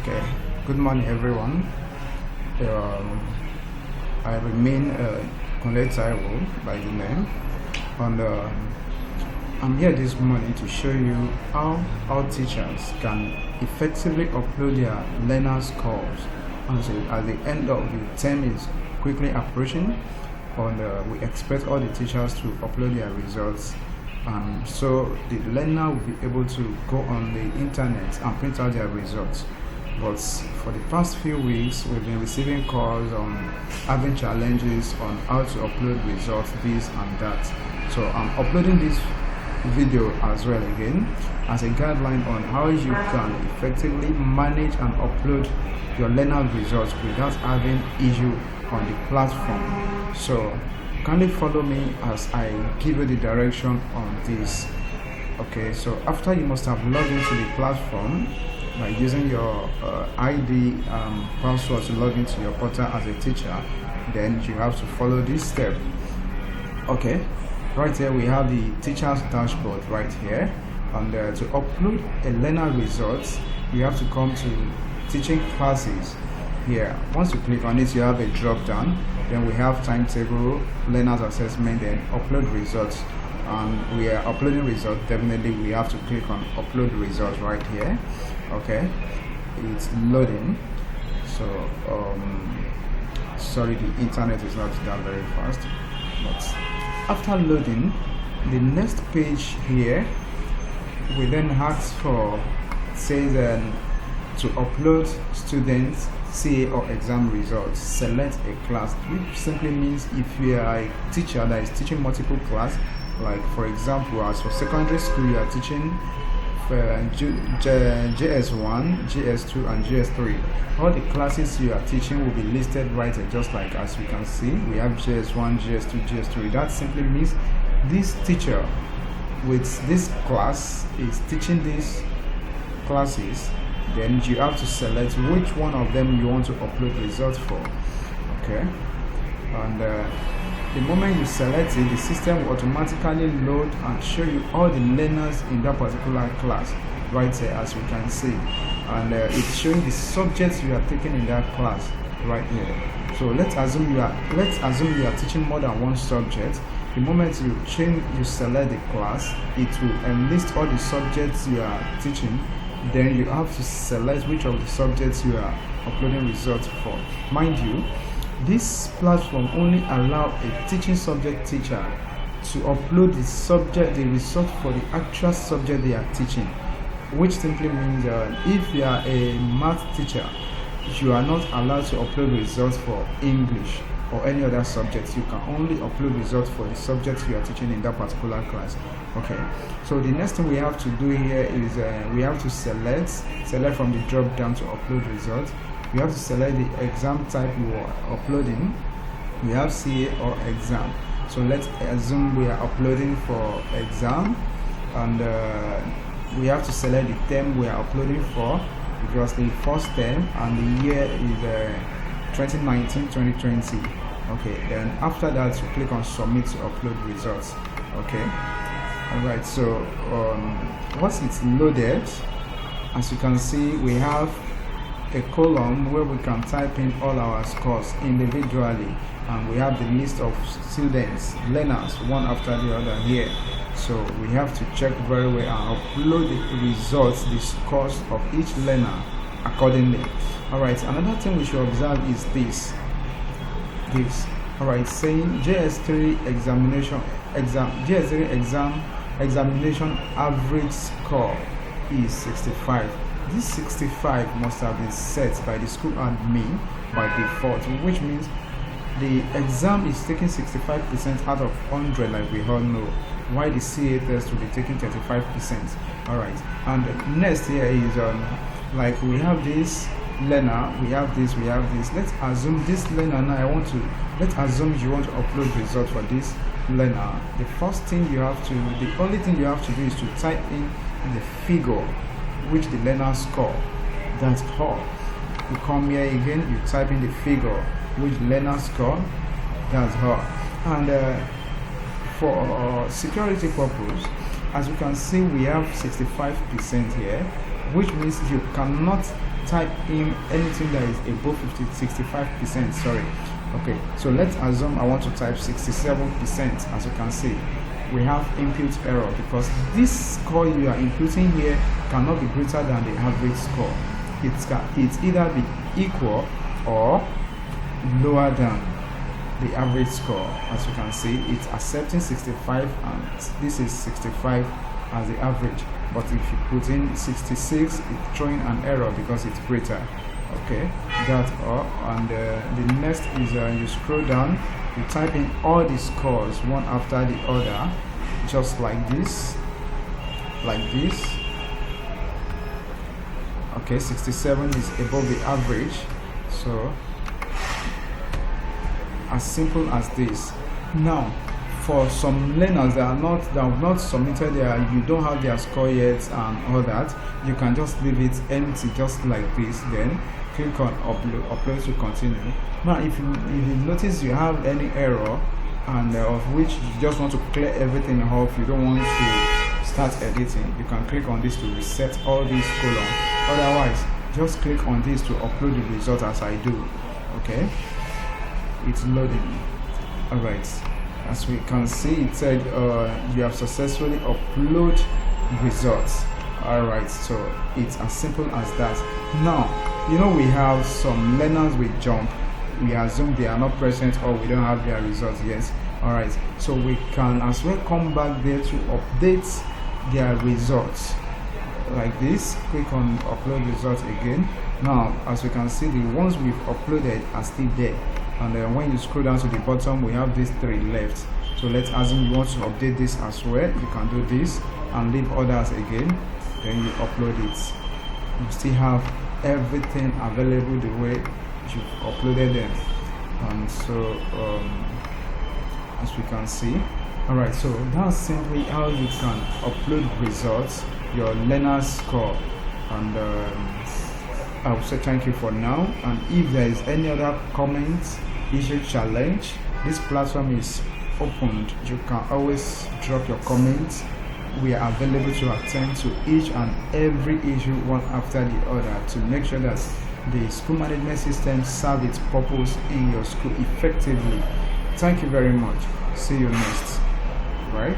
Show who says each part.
Speaker 1: Okay, good morning everyone. I remain Kunle Taiwo by the name, and I'm here this morning to show you how our teachers can effectively upload their learners' scores. And so at the end of the term is quickly approaching, and we expect all the teachers to upload their results. So the learner will be able to go on the internet and print out their results. But for the past few weeks, we've been receiving calls on having challenges on how to upload results, this and that. So I'm uploading this video as well again as a guideline on how you can effectively manage and upload your learner results without having issue on the platform. So kindly follow me as I give you the direction on this. Okay, so after you must have logged into the platform by using your ID password to log into your portal as a teacher, then you have to follow this step. Okay, right here we have the teacher's dashboard right here, and to upload a learner results you have to come to teaching classes. Here, once you click on it, you have a drop down. Then we have timetable, learners assessment, and upload results. And we are uploading results. Definitely we have to click on upload results right here. Okay, it's loading. So sorry, the internet is not that very fast, but after loading, the next page here we then ask for, says to upload students CA or exam results. Select a class, which simply means if you are a teacher that is teaching multiple classes, like for example, as for secondary school you are teaching JS1, JS2 and JS3. All the classes you are teaching will be listed right here, just like as you can see we have JS1, JS2, JS3. That simply means this teacher with this class is teaching these classes. Then you have to select which one of them you want to upload results for. Okay, and the moment you select it, the system will automatically load and show you all the learners in that particular class right here, as you can see, and it's showing the subjects you are taking in that class right here. So let's assume you are teaching more than one subject. The moment you select the class, it will enlist all the subjects you are teaching. Then you have to select which of the subjects you are uploading results for. Mind you, this platform only allows a teaching subject teacher to upload the result for the actual subject they are teaching, which simply means if you are a math teacher, you are not allowed to upload results for English or any other subjects. You can only upload results for the subjects you are teaching in that particular class. Okay, so the next thing we have to do here is we have to select from the drop down to upload results. We have to select the exam type you are uploading. We have CA or exam. So let's assume we are uploading for exam, and we have to select the term we are uploading for, because the first term and the year is 2019-2020. Okay, then after that you click on submit to upload results. Okay, alright, so once it's loaded, as you can see we have a column where we can type in all our scores individually, and we have the list of students, learners, one after the other here. So we have to check very well and upload the results, the scores of each learner accordingly. Alright, another thing we should observe is this. Alright, saying JS3 examination average score is 65. This 65 must have been set by the school admin by default, which means the exam is taking 65% out of 100, like we all know, while the CA test will be taking 35%. Alright, and next here is like we have this learner, we have this. Let's assume this learner now let's assume you want to upload results for this learner. The only thing you have to do is to type in the figure which the learner score. That's all. You come here again, you type in the figure which learner score. That's all. And for security purpose, as you can see, we have 65% here, which means you cannot type in anything that is above 65%, sorry. Okay, so let's assume I want to type 67%. As you can see, we have input error because this score you are inputting here cannot be greater than the average score. It's either be equal or lower than the average score. As you can see, it's accepting 65 and this is 65 as the average, but if you put in 66, it's throwing an error because it's greater. Okay, that all. And the next is you scroll down, you type in all the scores one after the other, just like this, okay. 67 is above the average, so as simple as this. Now for some learners that have not submitted you don't have their score yet and all that, you can just leave it empty just like this, then click on upload to continue. Now if you notice you have any error and of which you just want to clear everything off, you don't want to start editing, you can click on this to reset all these columns. Otherwise, just click on this to upload the result as I do. Okay, it's loading. Alright, as we can see, it said you have successfully uploaded results. Alright, so it's as simple as that. Now, we have some learners with jump. We assume they are not present or we don't have their results yet. Alright, so we can as well come back there to update their results like this. Click on upload results again. Now as you can see, the ones we've uploaded are still there, and then when you scroll down to the bottom, we have these 3 left. So let's assume you want to update this as well. You can do this and leave others again, then you upload it. You still have everything available the way you've uploaded them. And so as we can see, alright, so that's simply how you can upload results, your learner's score. And I will say thank you for now, and if there is any other comment, issue, challenge, this platform is opened. You can always drop your comments. We are available to attend to each and every issue one after the other to make sure that the school management system serves its purpose in your school effectively. Thank you very much. See you next. Right?